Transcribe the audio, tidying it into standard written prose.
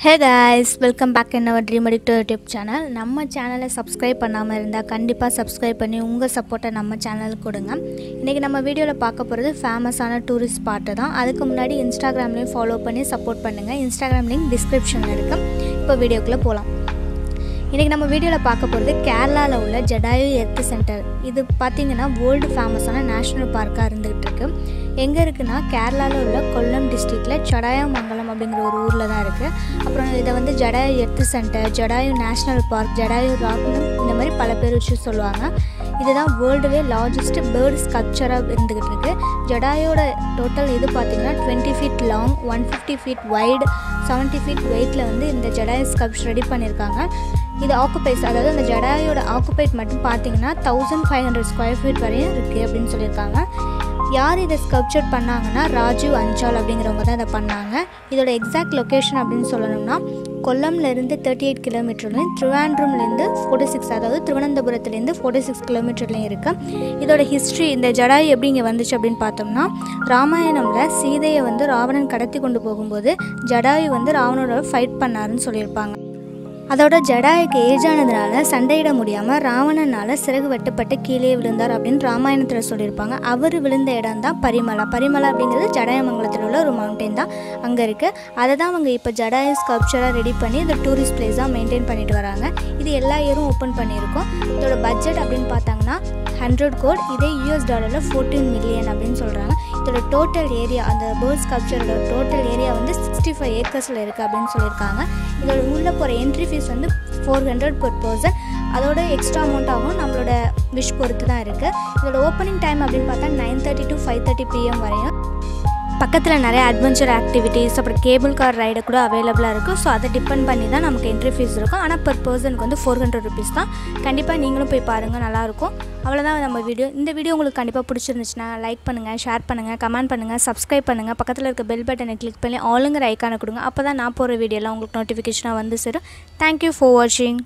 Hey guys, welcome back in our Dream Addicto YouTube channel. நம்ம சேனலை subscribe பண்ணாமல் இருந்தால் கண்டிப்பாக சப்ஸ்கிரைப் பண்ணி உங்கள் சப்போர்ட்டை நம்ம சேனலுக்கு கொடுங்க. இன்றைக்கி நம்ம வீடியோவில் பார்க்க போகிறது ஃபேமஸான டூரிஸ்ட் ஸ்பாட்டு தான். அதுக்கு முன்னாடி இன்ஸ்டாகிராம்லேயும் ஃபாலோ பண்ணி சப்போர்ட் பண்ணுங்கள். இன்ஸ்டாகிராம் லிங்க் டிஸ்கிரிப்ஷனில் இருக்குது. இப்போ வீடியோக்குள்ளே போகலாம். இன்றைக்கி நம்ம வீடியோவில் பார்க்க போகிறது கேரளாவில் உள்ள ஜடாயு எர்த் சென்டர். இது பார்த்திங்கன்னா வேர்ல்டு ஃபேமஸான நேஷ்னல் பார்க்காக இருந்துகிட்டு இருக்கு. எங்கே இருக்குன்னா கேரளாவில் உள்ள கொல்லம் டிஸ்ட்ரிக்டில் சடாயமங்கலம் அப்படிங்கிற ஒரு ஊரில் தான் இருக்குது. அப்புறம் இதை வந்து Jatayu earth centre, Jatayu national park, Jatayu ராக்னம் இந்த மாதிரி பல பேர் வச்சு சொல்லுவாங்க. இதுதான் வேர்ல்டுவே லார்ஜஸ்ட் பேர்ட் ஸ்கல்ப்சராக இருந்துகிட்டு இருக்குது. ஜடாயோட டோட்டல் இது பார்த்திங்கன்னா 20 feet long, 150 feet wide, 70 feet வெயிட்டில் வந்து இந்த ஜடாயு ஸ்கல்ப்சர் ரெடி பண்ணியிருக்காங்க. இது ஆக்குபைஸ், அதாவது அந்த ஜடாயோட ஆக்குபைட் மட்டும் பார்த்திங்கன்னா 1500 ஸ்கொயர் ஃபீட் வரையும் இருக்குது அப்படின்னு சொல்லியிருக்காங்க. யார் இதை ஸ்கல்ப்சர் பண்ணாங்கன்னா ராஜீவ் அஞ்சால் அப்படிங்கிறவங்க தான் இதை பண்ணாங்க. இதோட எக்ஸாக்ட் லொக்கேஷன் அப்படின்னு சொல்லணும்னா கொல்லம்லேருந்து 38 கிலோமீட்டர்லையும், ட்ரிவாண்ட்ரம்லேருந்து 46, அதாவது திருவனந்தபுரத்துலேருந்து 46 கிலோமீட்டர்லையும் இருக்குது. இதோட ஹிஸ்ட்ரி, இந்த ஜடாயு எப்படி இங்கே வந்துச்சு அப்படின்னு பார்த்தோம்னா, ராமாயணமில் சீதையை வந்து ராவணன் கடத்தி கொண்டு போகும்போது ஜடாயு வந்து ராவணனோட ஃபைட் பண்ணாருன்னு சொல்லியிருப்பாங்க. அதோட ஜடாயுக்கு ஏஜ் ஆனதுனால சண்டையிட முடியாமல் ராவணனால் சிறகு வெட்டப்பட்டு கீழே விழுந்தார் அப்படின்னு ராமாயணத்தில் சொல்லியிருப்பாங்க. அவர் விழுந்த இடம் தான் பரிமலா. பரிமலா அப்படிங்கிறது ஜடாயமங்கலத்தில் உள்ள ஒரு மவுண்டைன் தான் அங்கே இருக்குது. அதை தான் அவங்க இப்போ ஜடாயு ஸ்கல்ப்சராக ரெடி பண்ணி இந்த டூரிஸ்ட் பிளேஸாக மெயின்டைன் பண்ணிட்டு வராங்க. இது எல்லா இயரும் ஓப்பன் பண்ணியிருக்கோம். இதோட பட்ஜெட் அப்படின்னு பார்த்தாங்கன்னா 100 crore, இதே $14 14 million அப்படின்னு சொல்கிறாங்க. இதோட டோட்டல் ஏரியா, அந்த பேர்ட் ஸ்கல்ப்சரோட டோட்டல் ஏரியா வந்து 65 acres இருக்குது அப்படின்னு சொல்லியிருக்காங்க. இதோட உள்ளே போகிற என்ட்ரி ஃபீஸ் வந்து 400 per person. அதோட எக்ஸ்ட்ரா அமௌண்ட் ஆகும், நம்மளோட விஷ் பொறுத்து தான் இருக்குது. இதோட ஓப்பனிங் டைம் அப்படின்னு பார்த்தா 9:30 to 5:30 PM வரையும். பக்கத்தில் நிறைய அட்வென்ச்சர் ஆக்டிவிட்டீஸ், அப்புறம் கேபிள் கார் ரைடு கூட அவைலபிளாக இருக்குது. ஸோ அதை டிபெண்ட் பண்ணி தான் நமக்கு என்ட்ரி ஃபீஸ் இருக்கும். ஆனால் பர் பர்சனுக்கு வந்து 400 rupees தான். கண்டிப்பாக நீங்களும் போய் பாருங்கள், நல்லாயிருக்கும். அவ்வளோதான் நம்ம வீடியோ. இந்த வீடியோ உங்களுக்கு கண்டிப்பாக பிடிச்சிருந்துச்சுன்னா லைக் பண்ணுங்கள், ஷேர் பண்ணுங்கள், கமெண்ட் பண்ணுங்கள், சப்ஸ்கிரைப் பண்ணுங்கள். பக்கத்தில் இருக்க பெல் பட்டனை கிளிக் பண்ணி ஆளுங்கிற ஐக்கானை கொடுங்க. அப்போ தான் நான் போகிற வீடியோலாம் உங்களுக்கு நோட்டிஃபிகேஷனாக வந்து சேரும். தேங்க்யூ ஃபார் வாட்சிங்.